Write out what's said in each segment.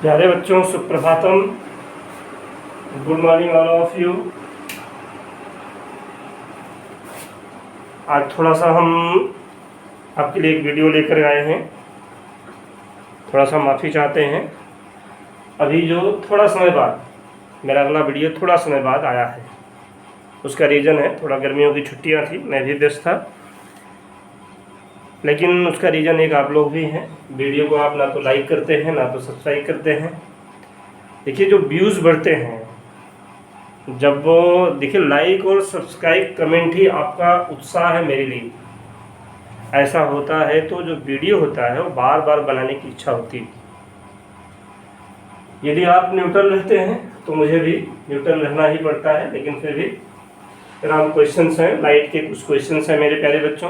प्यारे बच्चों, सुप्रभातम। Good morning all of you. आज थोड़ा सा हम आपके लिए एक वीडियो लेकर आए हैं। थोड़ा सा माफ़ी चाहते हैं, अभी जो थोड़ा समय बाद मेरा अगला वीडियो थोड़ा समय बाद आया है। उसका रीज़न है, थोड़ा गर्मियों की छुट्टियां थी, मैं भी व्यस्त था, लेकिन उसका रीज़न एक आप लोग भी हैं। वीडियो को आप ना तो लाइक करते हैं ना तो सब्सक्राइब करते हैं। देखिए, जो व्यूज़ बढ़ते हैं, जब वो देखिए लाइक और सब्सक्राइब कमेंट ही आपका उत्साह है मेरे लिए। ऐसा होता है तो जो वीडियो होता है वो बार बार बनाने की इच्छा होती है। यदि आप न्यूट्रल रहते हैं तो मुझे भी न्यूट्रल रहना ही पड़ता है, लेकिन फिर भी हम क्वेश्चंस हैं, लाइट के कुछ क्वेश्चंस हैं मेरे प्यारे बच्चों।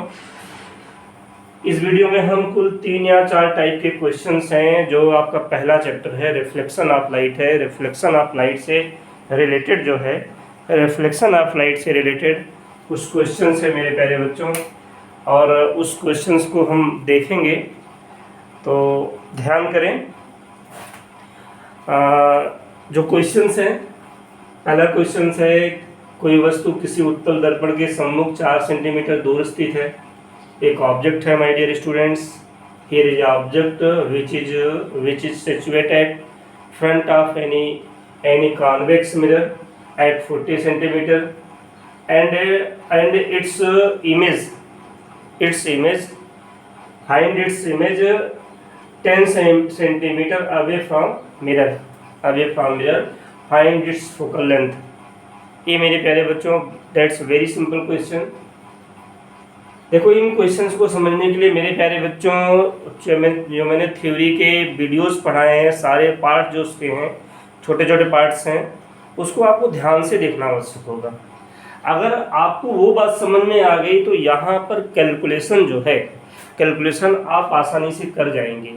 इस वीडियो में हम कुल 3 या 4 टाइप के क्वेश्चंस हैं। जो आपका पहला चैप्टर है रिफ्लेक्शन ऑफ लाइट है। रिफ्लेक्शन ऑफ लाइट से रिलेटेड जो है, रिफ्लेक्शन ऑफ लाइट से रिलेटेड कुछ क्वेश्चंस है मेरे प्यारे बच्चों, और उस क्वेश्चंस को हम देखेंगे, तो ध्यान करें। जो क्वेश्चंस हैं, पहला क्वेश्चंस है, कोई वस्तु किसी उत्तल दर्पण के सम्मुख 4 सेंटीमीटर दूर स्थित है। एक ऑब्जेक्ट है my dear students. Here is object which is situated front of any convex mirror at 40 centimeter, and its image find its image 10 centimeter away from mirror find its focal length। ये मेरे प्यारे बच्चों, that's very simple question. देखो, इन questions को समझने के लिए मेरे प्यारे बच्चों, जो मैंने थ्योरी के वीडियोस पढ़ाए हैं, सारे पार्ट जो उसके हैं, छोटे छोटे पार्ट्स हैं, उसको आपको ध्यान से देखना आवश्यक होगा। अगर आपको वो बात समझ में आ गई तो यहाँ पर कैलकुलेशन जो है, कैलकुलेशन आप आसानी से कर जाएंगे।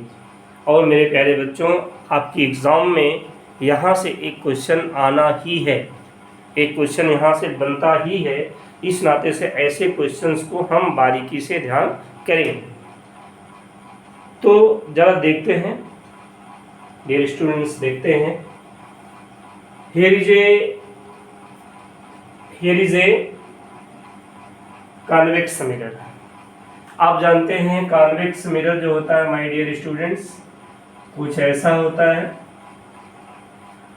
और मेरे प्यारे बच्चों, आपकी एग्ज़ाम में यहाँ से एक क्वेश्चन आना ही है, एक क्वेश्चन यहाँ से बनता ही है। इस नाते से ऐसे क्वेश्चंस को हम बारीकी से ध्यान करेंगे। तो जरा देखते हैं डियर स्टूडेंट्स, देखते हैं। Here is a convex mirror. आप जानते हैं कॉन्वेक्स मिरर जो होता है माय डियर स्टूडेंट्स, कुछ ऐसा होता है,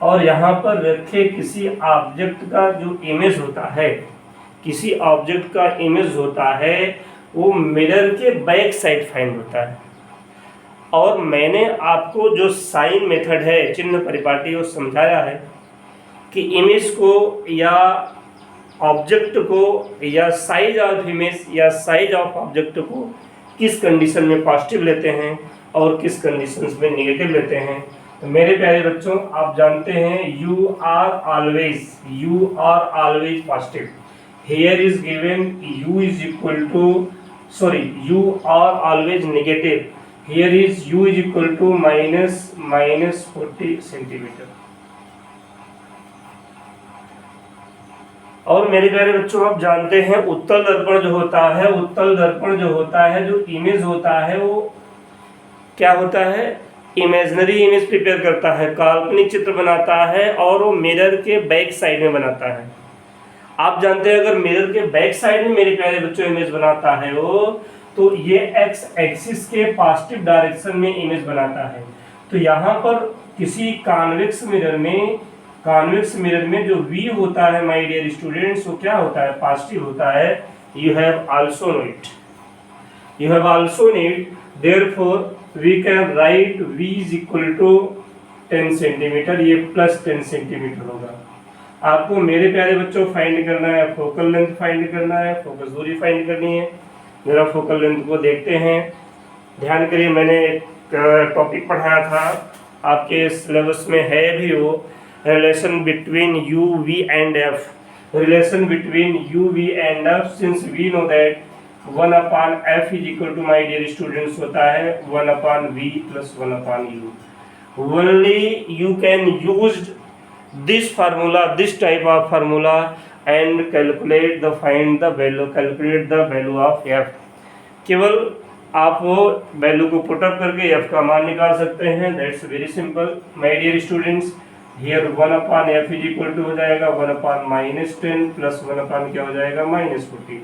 और यहाँ पर रखे किसी ऑब्जेक्ट का जो इमेज होता है, किसी ऑब्जेक्ट का इमेज होता है, वो मिरर के बैक साइड फाइंड होता है। और मैंने आपको जो साइन मेथड है, चिन्ह परिपाटी, वो समझाया है कि इमेज को या ऑब्जेक्ट को या साइज ऑफ इमेज या साइज ऑफ ऑब्जेक्ट को किस कंडीशन में पॉजिटिव लेते हैं और किस कंडीशंस में नेगेटिव लेते हैं। तो मेरे प्यारे बच्चों, आप जानते हैं you are always positive. Here is given u is equal to, you are always negative. Here is u is equal to minus 40 centimetre. और मेरे प्यारे बच्चों, आप जानते हैं उत्तल दर्पण जो होता है, जो इमेज होता है, वो क्या होता है, इमेजिनरी इमेज प्रिपेयर करता है, काल्पनिक चित्र बनाता है, और वो मिरर के बैक साइड में बनाता है। आप जानते हैं, अगर मिरर के बैक साइड में मेरे प्यारे बच्चों इमेज बनाता है वो, तो ये एक्स एक्सिस के पॉजिटिव डायरेक्शन में इमेज बनाता है। तो यहाँ पर किसी कॉन्वेक्स मिरर में जो V होता है माय डियर स्टूडेंट्स, वो क्या होता है, पॉजिटिव होता है। You have also need therefore we can write V is equal to 10 centimetre, ये प्लस 10 सेंटीमीटर होगा। आपको मेरे प्यारे बच्चों फाइंड करना है, फोकल लेंथ फाइंड करना है, फोकस दूरी फाइंड करनी है। मेरा फोकल लेंथ को देखते हैं, ध्यान करिए। मैंने एक टॉपिक पढ़ाया था, आपके सिलेबस में है भी वो, relation between u v and f. Relation between u v and f, since we know that 1/f is equal to my dear students होता है 1/v plus 1/u। Only you can use this type of formula and calculate the value of f। केवल आप वो value को put up करके F का मान निकाल सकते हैं। That's very simple my dear students. Here 1/f is equal to हो जाएगा 1/-10 प्लस 1/ क्या हो जाएगा -40।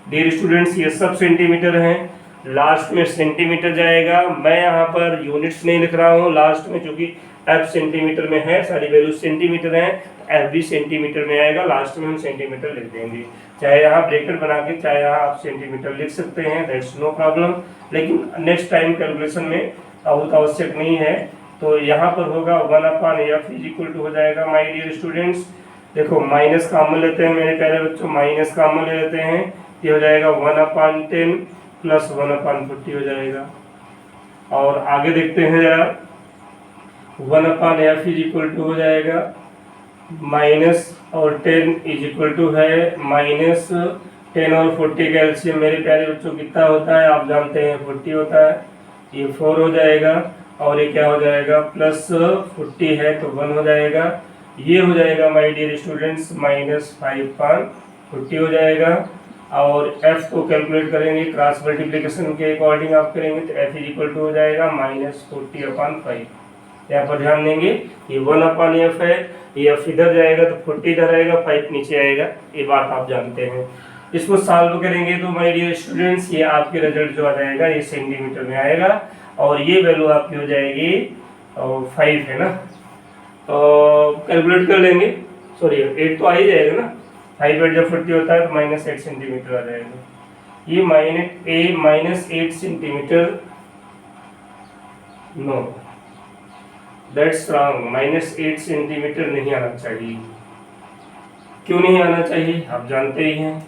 डियर स्टूडेंट्स ये सब सेंटीमीटर हैं, लास्ट में सेंटीमीटर जाएगा। मैं यहाँ पर यूनिट्स नहीं लिख रहा हूँ लास्ट में, क्योंकि एफ सेंटीमीटर में है, सारी वैल्यू सेंटीमीटर है, एफ भी सेंटीमीटर में आएगा, लास्ट में हम सेंटीमीटर लिख देंगे। चाहे यहाँ ब्रैकेट बना के चाहे यहाँ आप सेंटीमीटर लिख सकते हैं, दैट्स नो प्रॉब्लम। लेकिन नेक्स्ट टाइम कैलकुलेशन में बहुत आवश्यक नहीं है। तो यहाँ पर होगा 1/f इज इक्वल टू हो जाएगा माय डियर स्टूडेंट्स। देखो माइनस कॉमन लेते हैं मेरे प्यारे बच्चों, माइनस कॉमन ले लेते हैं, ये हो जाएगा 1/10 प्लस 1/40 हो जाएगा। और आगे देखते हैं जरा, 1/f इज इक्वल टू हो जाएगा माइनस और 10 इज इक्वल टू है -10 और 40 का एलसीएम मेरे प्यारे बच्चों कितना होता है आप जानते हैं 40 होता है, ये 4 हो जाएगा और ये क्या हो जाएगा +40 है तो 1 हो जाएगा। ये हो जाएगा माय डियर स्टूडेंट्स -5/40 हो जाएगा। और f को कैलकुलेट करेंगे क्रॉस मल्टीप्लिकेशन के अकॉर्डिंग आप करेंगे तो f इज इक्वल टू हो जाएगा -40/5। यहाँ पर ध्यान देंगे ये 1/f है, ये f इधर जाएगा तो 40 इधर आएगा, 5 नीचे आएगा, ये बात आप जानते हैं। इसको सॉल्व करेंगे तो माय डियर स्टूडेंट्स ये आपके रिजल्ट जो आ जाएगा ये सेंटीमीटर में आएगा और ये वैल्यू आपकी हो जाएगी 5 है ना, कैलकुलेट कर लेंगे। सॉरी 8 तो आ ही जाएगा ना, 5 जब 40 होता है तो -8 सेंटीमीटर आ जाएगा। ये -8 centimetre, no that's wrong, -8 centimetre नहीं आना चाहिए। क्यों नहीं आना चाहिए आप जानते ही हैं।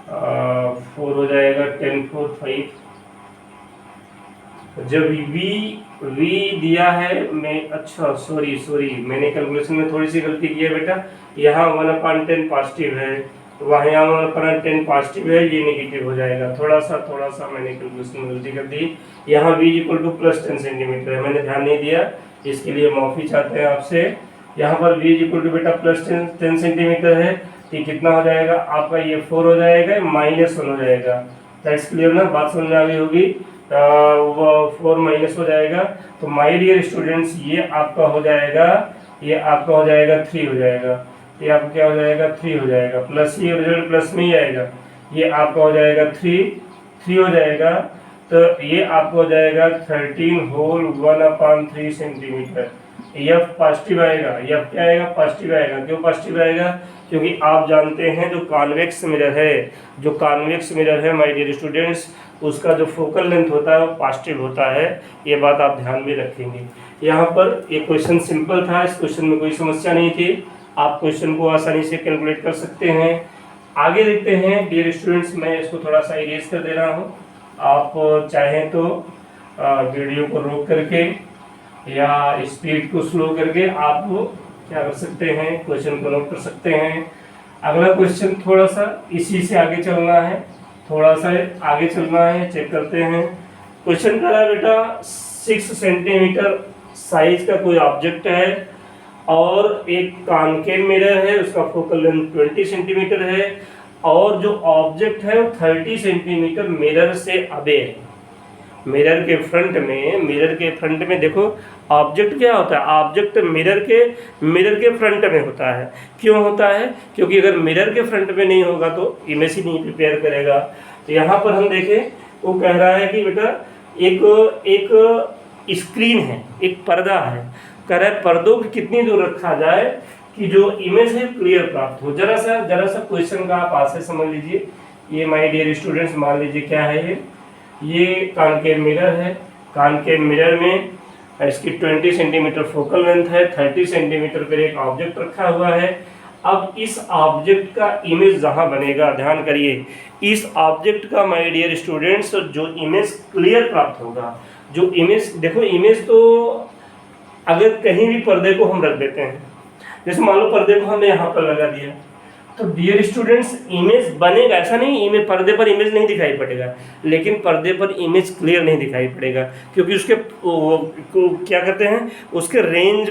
4 हो जाएगा 10 4 5। जब v दिया है मैं, अच्छा सॉरी मैंने कैलकुलेशन में थोड़ी सी गलती की है बेटा। यहाँ 1/10 पॉजिटिव है, वहाँ यहाँ 1/10 पॉजिटिव है, ये नेगेटिव हो जाएगा। थोड़ा सा मैंने कैलकुलेशन में गलती कर दी। यहाँ v = +10 सेंटीमीटर है, मैंने ध्यान नहीं दिया, इसके लिए माफी चाहते हैं आपसे। यहाँ पर v = बेटा +10 सेंटीमीटर है, तो कितना हो जाएगा आपका, ये 4 हो जाएगा, -1 हो जाएगा। दैट्स क्लियर ना, बात समझ में आ गई होगी। 4 माइनस हो जाएगा तो माय डियर स्टूडेंट्स ये आपका हो जाएगा 3 हो जाएगा। ये आपका क्या हो जाएगा 3 हो जाएगा, प्लस ये रिजल्ट प्लस में ही आएगा। ये आपका हो जाएगा 3 हो जाएगा, तो ये आपको हो जाएगा 13 होल 1/3 सेंटीमीटर। यह पॉजिटिव आएगा, यह क्या आएगा पॉजिटिव आएगा। क्यों पॉजिटिव आएगा, क्योंकि आप जानते हैं जो कॉन्वेक्स मिरर है माय डियर स्टूडेंट्स, उसका जो फोकल लेंथ होता है वो पॉजिटिव होता है, ये बात आप ध्यान में रखेंगे। यहाँ पर ये क्वेश्चन सिंपल था, इस क्वेश्चन में कोई समस्या नहीं थी, आप क्वेश्चन को आसानी से कैलकुलेट कर सकते हैं। आगे देखते हैं डियर स्टूडेंट्स, मैं इसको थोड़ा सा इरेज कर दे रहा हूँ। आप चाहें तो वीडियो को रोक करके या स्पीड को स्लो करके आप क्या कर सकते हैं, क्वेश्चन को नोट कर सकते हैं। अगला क्वेश्चन थोड़ा सा इसी से आगे चलना है, चेक करते हैं। क्वेश्चन कह रहा है बेटा 6 सेंटीमीटर साइज का कोई ऑब्जेक्ट है और एक कॉनकेव मिरर है, उसका फोकल लेंथ 20 सेंटीमीटर है और जो ऑब्जेक्ट है वो 30 सेंटीमीटर मिरर से अबे है। मिरर के फ्रंट में देखो ऑब्जेक्ट क्या होता है, ऑब्जेक्ट मिरर के फ्रंट में होता है। क्यों होता है, क्योंकि अगर मिरर के फ्रंट में नहीं होगा तो इमेज ही नहीं प्रिपेयर करेगा। तो यहाँ पर हम देखें, वो कह रहा है कि बेटा एक स्क्रीन है, एक पर्दा है, कह रहा है पर्दों को कितनी दूर रखा जाए कि जो इमेज है क्लियर प्राप्त हो। जरा सा क्वेश्चन का आप आशय समझ लीजिए। ये माय डियर स्टूडेंट्स मान लीजिए क्या है, ये कॉनकेव मिरर है। कॉनकेव मिरर में इसकी 20 सेंटीमीटर फोकल लेंथ है, 30 सेंटीमीटर पर एक ऑब्जेक्ट रखा हुआ है। अब इस ऑब्जेक्ट का इमेज जहाँ बनेगा, ध्यान करिए, इस ऑब्जेक्ट का माय डियर स्टूडेंट्स जो इमेज क्लियर प्राप्त होगा, जो इमेज देखो, इमेज तो अगर कहीं भी पर्दे को हम रख देते हैं, जैसे मान लो पर्दे को हमने यहाँ पर लगा दिया, तो डियर स्टूडेंट्स इमेज बनेगा, ऐसा नहीं इमेज पर्दे पर इमेज नहीं दिखाई पड़ेगा, लेकिन पर्दे पर इमेज क्लियर नहीं दिखाई पड़ेगा, क्योंकि उसके को क्या कहते हैं, उसके रेंज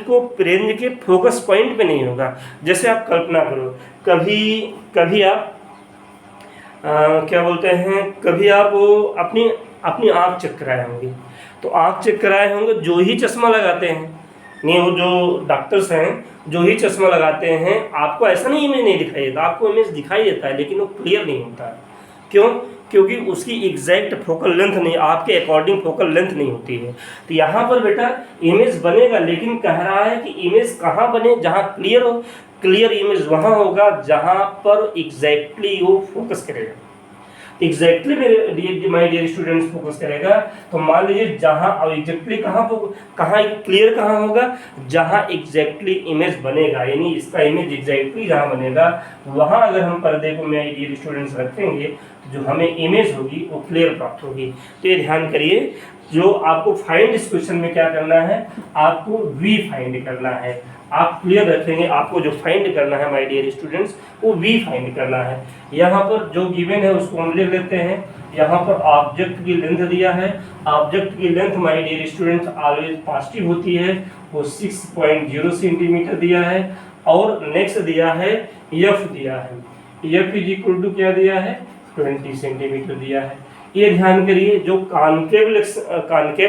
के फोकस पॉइंट पे नहीं होगा। जैसे आप कल्पना करो, कभी आप क्या बोलते हैं, कभी आप अपनी अपनी आँख चेक कराए होंगे। तो आँख चेक कराए होंगे, जो ही चश्मा लगाते हैं, नहीं वो जो डॉक्टर्स हैं जो ही चश्मा लगाते हैं, आपको ऐसा नहीं इमेज नहीं दिखाई देता, आपको इमेज दिखाई देता है लेकिन वो क्लियर नहीं होता है। क्यों? क्योंकि उसकी एग्जैक्ट फोकल लेंथ नहीं, आपके अकॉर्डिंग फोकल लेंथ नहीं होती है। तो यहाँ पर बेटा इमेज बनेगा, लेकिन कह रहा है कि इमेज कहाँ बने, जहाँ क्लियर हो। क्लियर इमेज वहाँ होगा जहाँ पर एग्जैक्टली वो फोकस करेगा, एग्जैक्टली मेरे माय डियर स्टूडेंट्स फोकस करेगा। तो मान लीजिए जहाँ अब एग्जैक्टली कहाँ क्लियर कहाँ होगा, जहाँ एग्जैक्टली इमेज बनेगा, यानी इसका इमेज एग्जैक्टली जहाँ बनेगा वहाँ अगर हम पर्दे को माय डियर स्टूडेंट्स रखेंगे तो जो हमें इमेज होगी वो क्लियर प्राप्त होगी। तो ये ध्यान करिए, जो आपको फाइंड इस क्वेश्चन में क्या करना है, आपको वी फाइंड करना है। आप क्लियर रखेंगे, आपको जो फाइंड करना है माय डियर स्टूडेंट्स वो वी फाइंड करना है। यहाँ पर जो गिवन है उसको हम लिख लेते हैं। यहाँ पर ऑब्जेक्ट की लेंथ दिया है, ऑब्जेक्ट की length my dear students always positive होती है, वो 6.0 सेंटीमीटर दिया है। और नेक्स्ट दिया है एफ दिया है, एफ इज इक्वल टू क्या दिया है, 20 सेंटीमीटर दिया है। ये ध्यान करिए, जो कॉन्केव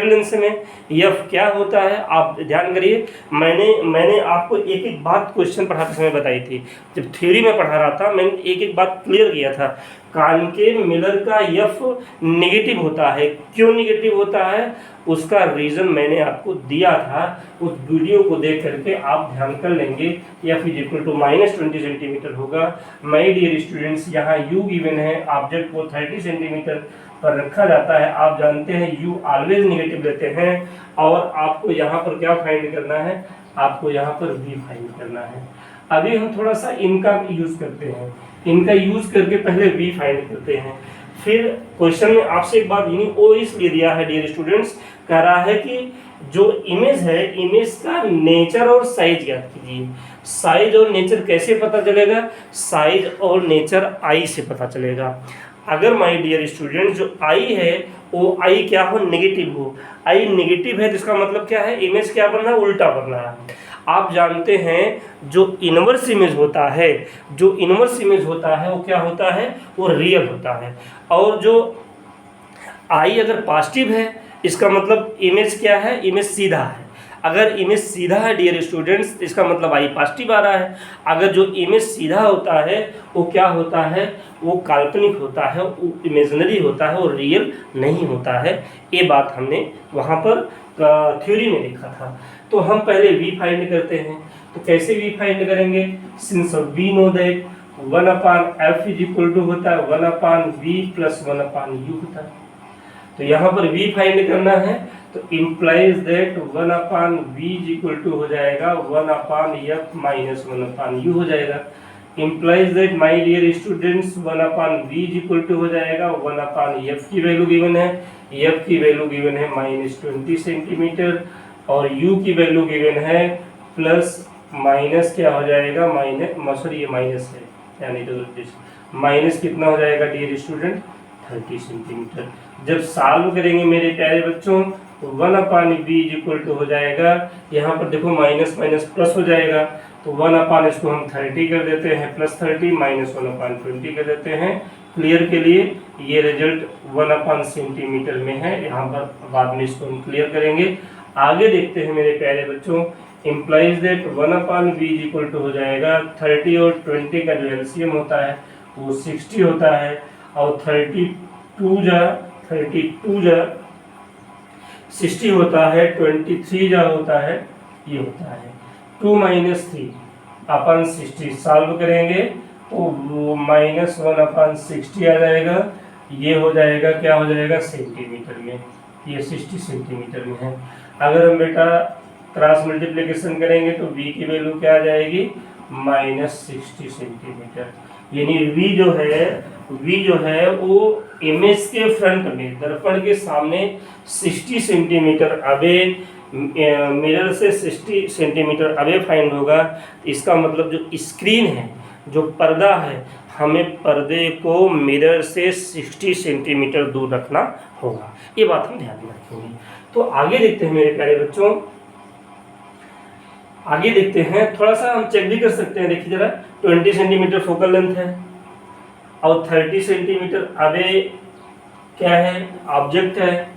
लेंस में एफ क्या होता है आप ध्यान करिए। मैंने आपको एक एक बात क्वेश्चन पढ़ाते समय बताई थी, जब थ्योरी में पढ़ा रहा था मैंने एक एक बात क्लियर किया था। कॉन्केव मिरर का एफ नेगेटिव होता है। क्यों नेगेटिव होता है उसका रीज़न मैंने आपको दिया था, उस वीडियो को देख करके आप ध्यान कर लेंगे। F is equal to -20 centimetre होगा। माय डियर स्टूडेंट्स यहाँ यू गिवन है, ऑब्जेक्ट को 30 सेंटीमीटर पर रखा जाता है। आप जानते हैं यू ऑलवेज नेगेटिव लेते हैं। और आपको यहाँ पर क्या फाइंड करना है, आपको यहाँ पर वी फाइंड करना है। अभी हम थोड़ा सा इनका यूज करते हैं, इनका यूज करके पहले वी फाइंड करते हैं। फिर क्वेश्चन में आपसे एक बात यही ओ इसलिए दिया है डियर स्टूडेंट्स, कह रहा है कि जो इमेज है इमेज का नेचर और साइज ज्ञात कीजिए। साइज और नेचर कैसे पता चलेगा, साइज और नेचर आई से पता चलेगा। अगर माय डियर स्टूडेंट जो आई है वो आई क्या हो, नेगेटिव हो। आई नेगेटिव है तो इसका मतलब क्या है, इमेज क्या बन रहा है, उल्टा बन रहा है। आप जानते हैं जो इनवर्स इमेज होता है, जो इनवर्स इमेज होता है वो क्या होता है, वो रियल होता है। और जो आई अगर पॉजिटिव है इसका मतलब इमेज क्या है, इमेज सीधा है। अगर इमेज सीधा है डियर स्टूडेंट्स इसका मतलब आई पॉजिटिव आ रहा है। अगर जो इमेज सीधा होता है वो क्या होता है, वो काल्पनिक होता है, वो इमेजिनरी होता है, वो रियल नहीं होता है। ये बात हमने वहाँ पर थ्योरी में लिखा था। तो हम पहले वी फाइंड करते हैं। तो कैसे वी फाइंड करेंगे, since we know that 1/f is equal to होता है 1/v प्लस 1/u होता है। तो यहाँ पर v फाइंड करना है तो implies that 1/v is equal to हो जाएगा 1/f माइनस 1/u हो जाएगा। Implies that my dear students 1/v is equal to हो जाएगा 1/f की वैल्यू गिवन है, f की वैल्यू गिवन है -20 सेंटीमीटर और u की वैल्यू गिवन है प्लस माइनस क्या हो जाएगा, सॉरी ये माइनस है यानी तो माइनस कितना हो जाएगा डियर स्टूडेंट 30 सेंटीमीटर। जब सॉल्व करेंगे मेरे प्यारे बच्चों तो 1/v इज इक्वल टू हो जाएगा, यहाँ पर देखो माइनस माइनस प्लस हो जाएगा तो 1/, इसको हम 30 कर देते हैं प्लस 30 माइनस 1/20 कर देते हैं क्लियर के लिए। ये रिजल्ट 1/ सेंटीमीटर में है, यहाँ पर बाद में इसको हम क्लियर करेंगे। आगे देखते हैं मेरे प्यारे बच्चों, implies that 1/v is equal to हो जाएगा 30 और 20 का जो एलसीएम होता है वो 60 होता है और 32 जा 60 होता है, 23 जा होता है ये होता है 2 - 3/60। सॉल्व करेंगे तो वो -1/60 आ जाएगा। ये हो जाएगा क्या हो जाएगा सेंटीमीटर में, ये 60 सेंटीमीटर में है। अगर हम बेटा क्रॉस मल्टीप्लिकेशन करेंगे तो v की वैल्यू क्या आ जाएगी -60 सेंटीमीटर। यानी v जो है वो इमेज के फ्रंट में दर्पण के सामने 60 सेंटीमीटर अवे, मिरर से 60 सेंटीमीटर अवे फाइंड होगा। इसका मतलब जो स्क्रीन है, जो पर्दा है, हमें पर्दे को मिरर से 60 सेंटीमीटर दूर रखना होगा। ये बात हम ध्यान में रखेंगे। तो आगे देखते हैं मेरे प्यारे बच्चों, आगे देखते हैं, थोड़ा सा हम चेक भी कर सकते हैं। देखिए जरा 20 सेंटीमीटर फोकल लेंथ है और 30 सेंटीमीटर अवे क्या है, ऑब्जेक्ट है।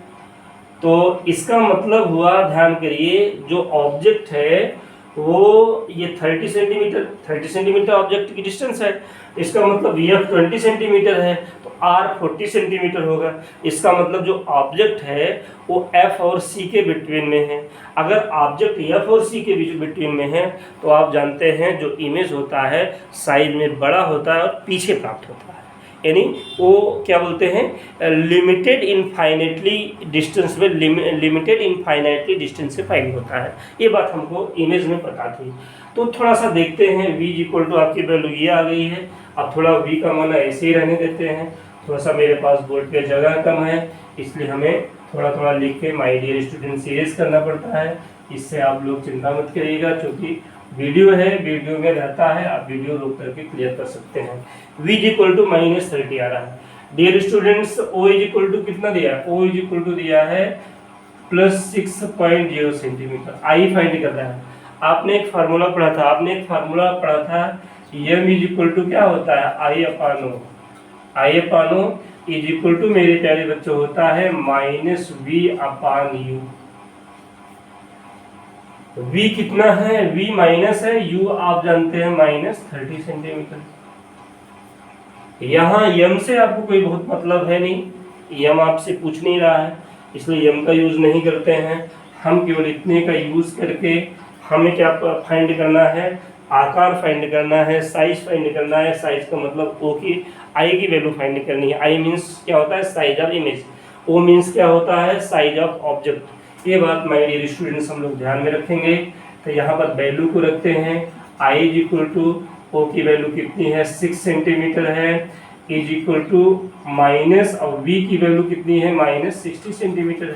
तो इसका मतलब हुआ, ध्यान करिए, जो ऑब्जेक्ट है वो ये 30 सेंटीमीटर ऑब्जेक्ट की डिस्टेंस है। इसका मतलब यह 20 सेंटीमीटर है, तो आर 40 सेंटीमीटर होगा। इसका मतलब जो ऑब्जेक्ट है वो एफ और सी के बिटवीन में है। अगर ऑब्जेक्ट एफ और सी के बिटवीन में है तो आप जानते हैं जो इमेज होता है साइज में बड़ा होता है और पीछे प्राप्त होता है, यानी वो क्या बोलते हैं, लिमिटेड इनफाइनेटली डिस्टेंस में, लिमिटेड इनफाइनाइटली डिस्टेंस से फाइंड होता है। ये बात हमको इमेज में पता थी। तो थोड़ा सा देखते हैं, v इक्वल टू आपकी वैल्यू ये आ गई है। अब थोड़ा v का मान ऐसे ही रहने देते हैं, थोड़ा सा मेरे पास बोर्ड पे जगह कम है इसलिए हमें थोड़ा थोड़ा लिख के माय डियर स्टूडेंट सीरियस करना पड़ता है। इससे आप लोग चिंता मत करिएगा, क्योंकि वीडियो है, वीडियो में रहता है, आप वीडियो रोक करके क्लियर कर सकते हैं। v इक्वल टू -30 आ रहा है। Dear students o equal to कितना दिया है, o इक्वल टू दिया है +6.0 सेंटीमीटर। i फाइंड करना है। आपने एक फार्मूला पढ़ा था, m इक्वल टू क्या होता है, i upon o is equal to मेरे प्यारे बच्चों होता है -v/u। v कितना है, v माइनस है, u आप जानते हैं -30 सेंटीमीटर। यहाँ m से आपको कोई बहुत मतलब है नहीं, m आपसे पूछ नहीं रहा है, इसलिए m का यूज नहीं करते हैं। हम केवल इतने का यूज करके हमें क्या फाइंड करना है, आकार फाइंड करना है, साइज फाइंड करना है। साइज का मतलब o की i की वैल्यू फाइंड करनी है। i मीन्स क्या होता है, size of image. o means क्या होता है, साइज ऑफ ऑब्जेक्ट। ये बात माय डियर स्टूडेंट्स हम लोग ध्यान में रखेंगे। तो यहाँ पर वैल्यू को रखते हैं, i इक्वल टू o की वैल्यू कितनी है, 6 सेंटीमीटर है, इज इक्वल टू माइनस, और v की वैल्यू कितनी है, -60 सेंटीमीटर है,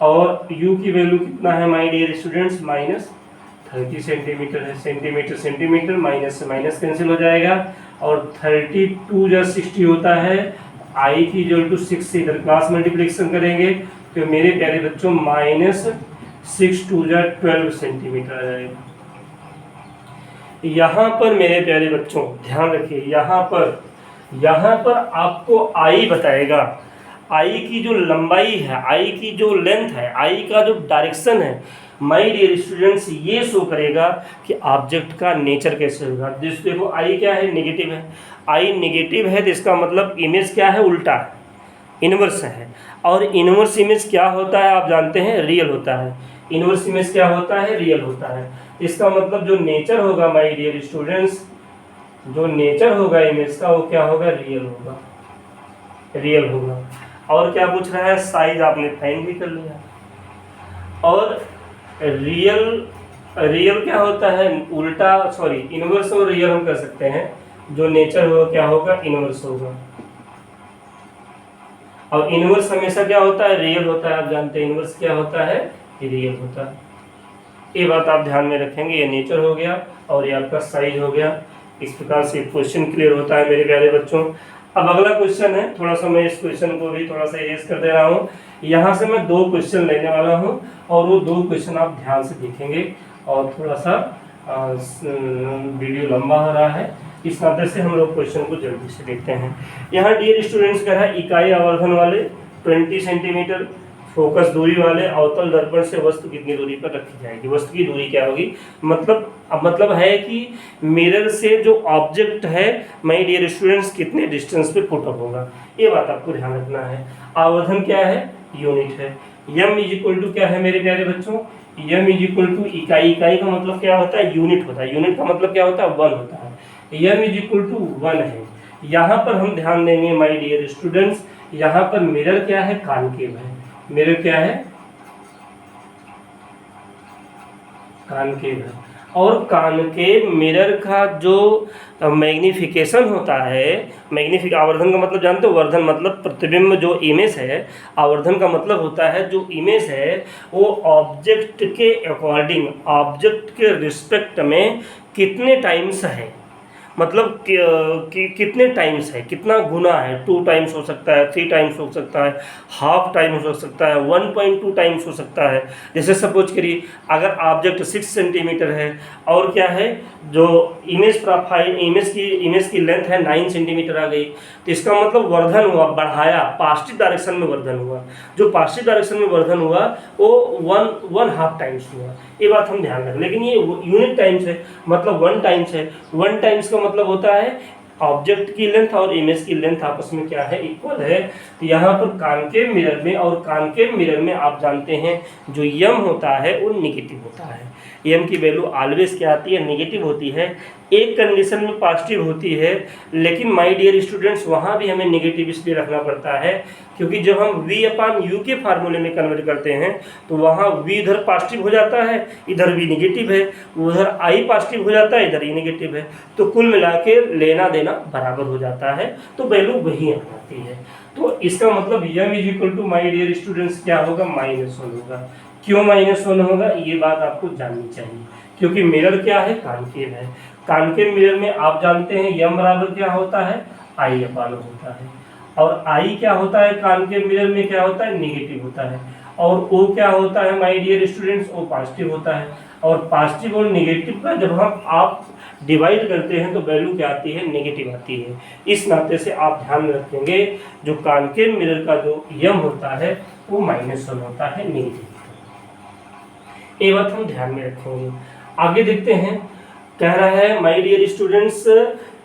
और u की वैल्यू कितना है माय डियर स्टूडेंट्स, -30 सेंटीमीटर है। सेंटीमीटर माइनस से माइनस कैंसिल हो जाएगा, और 32 या 60 होता है। i की इक्वल टू 6 से इधर क्लास मल्टीप्लिकेशन करेंगे तो मेरे प्यारे बच्चों -6 2 या 12 सेंटीमीटर आ जाएगा। यहाँ पर मेरे प्यारे बच्चों ध्यान रखिए, यहाँ पर आपको i बताएगा, i की जो लंबाई है, i की जो लेंथ है, i का जो डायरेक्शन है, माय डियर स्टूडेंट्स ये शो करेगा कि ऑब्जेक्ट का नेचर कैसे होगा। जिस देखो i क्या है, नेगेटिव है। i नेगेटिव है तो इसका मतलब इमेज क्या है, उल्टा है, इनवर्स है। और इनवर्स इमेज क्या होता है आप जानते हैं, रियल होता है। इनवर्स इमेज क्या होता है, रियल होता है। इसका मतलब जो नेचर होगा माय डियर स्टूडेंट्स, जो नेचर होगा इमेज का वो क्या होगा, रियल होगा। और क्या पूछ रहा है, साइज आपने फाइंड भी कर लिया। और रियल क्या होता है, उल्टा, सॉरी इनवर्स और रियल हम कर सकते हैं। जो नेचर होगा क्या होगा, इनवर्स होगा। और इनवर्स हमेशा क्या होता है, रियल होता है। आप जानते हैं इनवर्स क्या होता है, रियल होता है। ये बात आप ध्यान में रखेंगे। ये नेचर हो गया और ये आपका साइज हो गया। इस प्रकार से क्वेश्चन क्लियर होता है मेरे प्यारे बच्चों। अब अगला क्वेश्चन है, थोड़ा सा मैं इस क्वेश्चन को भी थोड़ा सा इरेज कर दे रहा हूँ। यहाँ से मैं 2 क्वेश्चन लेने वाला हूँ और वो 2 क्वेश्चन आप ध्यान से देखेंगे। और थोड़ा सा वीडियो लंबा हो रहा है, इस नाते से हम लोग क्वेश्चन को जल्दी से देखते हैं। यहाँ डियर स्टूडेंट्स कह रहा है, इकाई आवर्धन वाले 20 सेंटीमीटर फोकस दूरी वाले अवतल दर्पण से वस्तु कितनी दूरी पर रखी जाएगी। वस्तु की दूरी क्या होगी, मतलब है कि मिरर से जो ऑब्जेक्ट है माय डियर स्टूडेंट्स कितने डिस्टेंस पे पुट अप होगा। ये बात आपको ध्यान रखना है। आवर्धन क्या है, यूनिट है। m इज इक्वल टू क्या है मेरे प्यारे बच्चों, m इज इक्वल टू इकाई। इकाई का मतलब क्या होता है, यूनिट होता है। यूनिट का मतलब क्या होता है, 1 होता है। m इज इक्वल टू 1 है। यहाँ पर हम ध्यान देंगे माय डियर स्टूडेंट्स, यहाँ पर मिरर क्या है, कॉनकेव है। मिरर क्या है, कॉनकेव है। और कॉनकेव मिरर का जो मैग्निफिकेशन होता है, आवर्धन का मतलब जानते हो, वर्धन मतलब प्रतिबिंब, जो इमेज है। आवर्धन का मतलब होता है जो इमेज है वो ऑब्जेक्ट के अकॉर्डिंग, ऑब्जेक्ट के रिस्पेक्ट में कितने टाइम्स है। मतलब कितने टाइम्स है, कितना गुना है, 2 टाइम्स हो सकता है, 3 टाइम्स हो सकता है, हाफ टाइम्स हो सकता है, 1.2 टाइम्स हो सकता है। जैसे सपोज करिए अगर ऑब्जेक्ट 6 सेंटीमीटर है और क्या है, जो इमेज की लेंथ है 9 सेंटीमीटर आ गई, तो इसका मतलब वर्धन हुआ, बढ़ाया, पॉजिटिव डायरेक्शन में वर्धन हुआ। जो पॉजिटिव डायरेक्शन में वर्धन हुआ वो 1.5 टाइम्स हुआ। ये बात हम ध्यान रखें। लेकिन ये यूनिट टाइम्स है, मतलब 1 टाइम्स है। 1 टाइम्स का मतलब होता है ऑब्जेक्ट की लेंथ और इमेज की लेंथ आपस में क्या है, इक्वल है। तो यहाँ पर कॉनकेव मिरर में, और कॉनकेव मिरर में आप जानते हैं जो यम होता है वो निगेटिव होता है। यम की वैल्यू ऑलवेज क्या आती है, निगेटिव होती है। एक कंडीशन में पॉजिटिव होती है, लेकिन माय डियर स्टूडेंट्स वहाँ भी हमें निगेटिव इसलिए रखना पड़ता है क्योंकि जब हम v/u के फार्मूले में कन्वर्ट करते हैं तो वहाँ v इधर पॉजिटिव हो जाता है, इधर v निगेटिव है, उधर i पॉजिटिव हो जाता है, इधर e निगेटिव है। तो कुल मिला के लेना देना बराबर हो जाता है, तो वैल्यू वही आ जाती है। तो इसका मतलब m is equal to my dear students क्या होगा, -1 होगा। क्यों -1 होगा, ये बात आपको जाननी चाहिए, क्योंकि मिरर क्या है, कॉनकेव है। कॉनकेव मिरर में आप जानते हैं m बराबर क्या होता है, I/r होता है, और I क्या होता है, कॉनकेव मिरर में क्या होता है, निगेटिव होता है। और O क्या होता है my dear students, O positive होता है। और पॉजिटिव और निगेटिव का जब हम आप डिवाइड करते हैं तो वैल्यू क्या आती है, नेगेटिव आती है। इस नाते से आप ध्यान में रखेंगे जो कॉनकेव मिरर का जो m होता है वो -1 होता है, निगेटिव। ये बात हम ध्यान में रखेंगे। आगे देखते हैं, कह रहा है माय डियर स्टूडेंट्स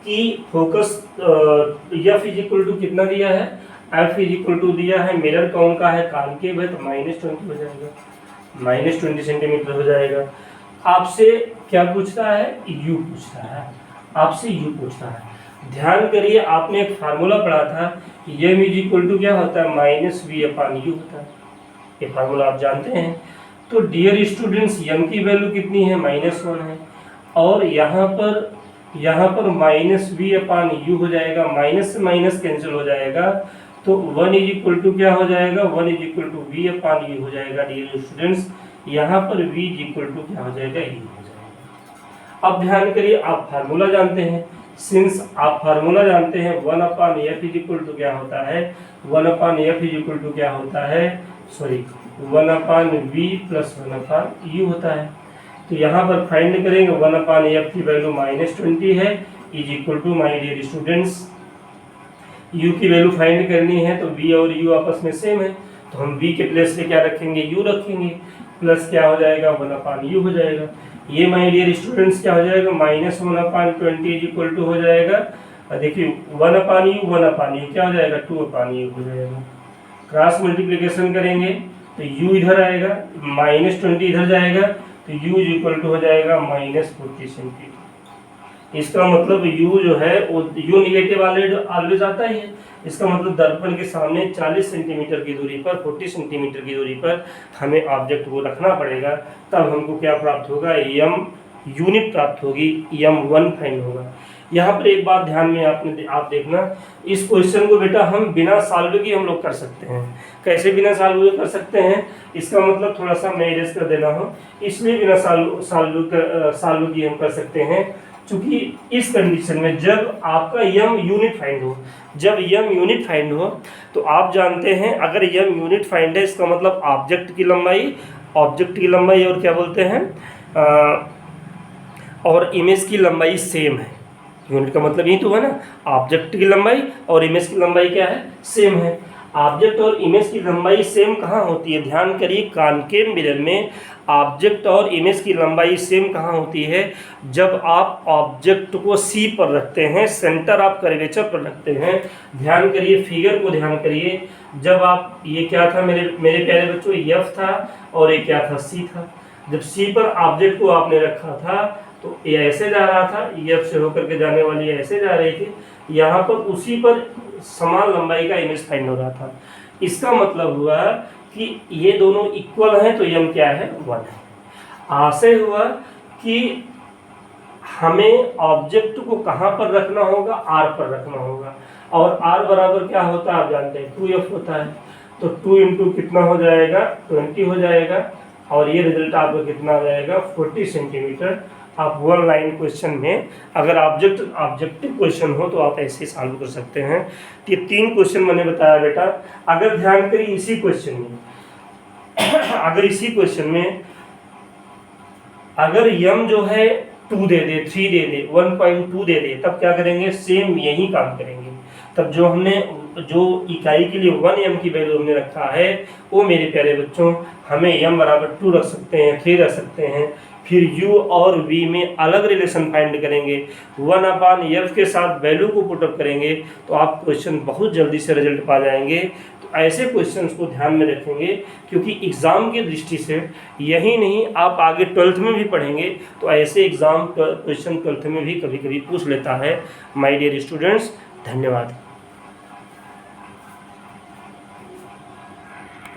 की focus f is equal to कितना दिया है, f इज इक्वल टू दिया है, मिरर कौन का है, कॉनकेव है, तो -20 हो जाएगा, -20 सेंटीमीटर हो जाएगा। आपसे क्या पूछता है, u पूछता है, आपसे u पूछता है। ध्यान करिए आपने एक फार्मूला पढ़ा था, m इज इक्वल टू क्या होता है, -v/u होता है। ये फार्मूला आप जानते हैं। तो डियर स्टूडेंट्स m की वैल्यू कितनी है, -1 है, और यहाँ पर -v/u हो जाएगा, माइनस से माइनस कैंसिल हो जाएगा, तो 1 इज इक्वल टू क्या हो जाएगा, 1 इज इक्वल टू v/u हो जाएगा डियर स्टूडेंट्स। यहाँ पर v इज इक्वल टू क्या हो जाएगा, u हो जाएगा। अब ध्यान करिए, आप फार्मूला जानते हैं, सिंस आप फार्मूला जानते हैं 1/f इज इक्वल टू क्या होता है, 1/f इज इक्वल टू क्या होता है, 1/v प्लस 1/u होता है। तो यहाँ पर फाइंड करेंगे 1/f की वैल्यू -20 है, is equal to my dear students u की वैल्यू फाइंड करनी है, तो v और u आपस में सेम है, तो हम v के प्लेस पे क्या रखेंगे, u रखेंगे, प्लस क्या हो जाएगा 1/u हो जाएगा। ये माय डियर स्टूडेंट्स क्या हो जाएगा, -1/20 इज इक्वल टू हो जाएगा, देखिए 1/u क्या हो जाएगा, 2/u हो जाएगा। क्रॉस मल्टीप्लिकेशन करेंगे तो u इधर आएगा, -20 इधर जाएगा, तो u इज इक्वल टू हो जाएगा -40 सेंटीमीटर। इसका मतलब u जो है वो u निगेटिव ऑलवेज आता ही है। इसका मतलब दर्पण के सामने 40 सेंटीमीटर की दूरी पर, 40 सेंटीमीटर की दूरी पर हमें ऑब्जेक्ट को रखना पड़ेगा, तब हमको क्या प्राप्त होगा, m यूनिट प्राप्त होगी, m1 फाइंड होगा। यहाँ पर एक बात ध्यान में आप देखना, इस क्वेश्चन को बेटा हम बिना सॉल्व की हम लोग कर सकते हैं। कैसे बिना सॉल्व कर सकते हैं, इसका मतलब थोड़ा सा मैं इरेज कर देना हो, इसलिए बिना सॉल्व की हम कर सकते हैं क्योंकि इस कंडीशन में जब आपका m यूनिट फाइंड हो, जब m यूनिट फाइंड हो तो आप जानते हैं अगर m यूनिट फाइंड है इसका मतलब ऑब्जेक्ट की लंबाई और क्या बोलते हैं और इमेज की लंबाई सेम है। यूनिट का मतलब यही तो है ना, ऑब्जेक्ट की लंबाई और इमेज की लंबाई क्या है, सेम है। ऑब्जेक्ट और इमेज की लंबाई सेम कहाँ होती है, ध्यान करिए, कॉनकेव मिरर में ऑब्जेक्ट और इमेज की लंबाई सेम कहाँ होती है, जब आप ऑब्जेक्ट को C पर रखते हैं, सेंटर ऑफ कर्वेचर पर रखते हैं। ध्यान करिए, फिगर को ध्यान करिए, जब आप ये क्या था मेरे प्यारे बच्चों, F था और ये क्या था, C था। जब C पर ऑब्जेक्ट को आपने रखा था तो ये ऐसे जा रहा था, F से होकर के जाने वाली ऐसे जा रही थी, यहाँ पर उसी पर समान लंबाई का इमेज फाइंड हो रहा था। इसका मतलब हुआ कि ये दोनों इक्वल हैं तो m क्या है, 1 है। आशय हुआ कि हमें ऑब्जेक्ट को कहाँ पर रखना होगा, R पर रखना होगा, और R बराबर क्या होता है आप जानते हैं, 2f होता है। तो 2 इंटू कितना हो जाएगा, 20 हो जाएगा, और ये रिजल्ट आपका कितना आ जाएगा, 40 सेंटीमीटर। आप वन लाइन क्वेश्चन में अगर ऑब्जेक्टिव क्वेश्चन हो तो आप ऐसे सॉल्व कर सकते हैं। तो ये 3 क्वेश्चन मैंने बताया बेटा। अगर ध्यान करिए इसी क्वेश्चन में अगर यम जो है 2 दे दे, 3 दे दे, 1.2 दे दे, तब क्या करेंगे, सेम यही काम करेंगे। तब जो इकाई के लिए 1 m की वैल्यू हमने रखा है वो मेरे प्यारे बच्चों हमें m बराबर 2 रख सकते हैं, 3 रख सकते हैं। फिर u और v में अलग रिलेशन फाइंड करेंगे, 1/f के साथ वैल्यू को पुटअप करेंगे, तो आप क्वेश्चन बहुत जल्दी से रिजल्ट पा जाएंगे। तो ऐसे क्वेश्चंस को ध्यान में रखेंगे, क्योंकि एग्ज़ाम की दृष्टि से यही नहीं आप आगे 12th में भी पढ़ेंगे तो ऐसे एग्ज़ाम क्वेश्चन 12th में भी कभी कभी पूछ लेता है। माय डियर स्टूडेंट्स, धन्यवाद।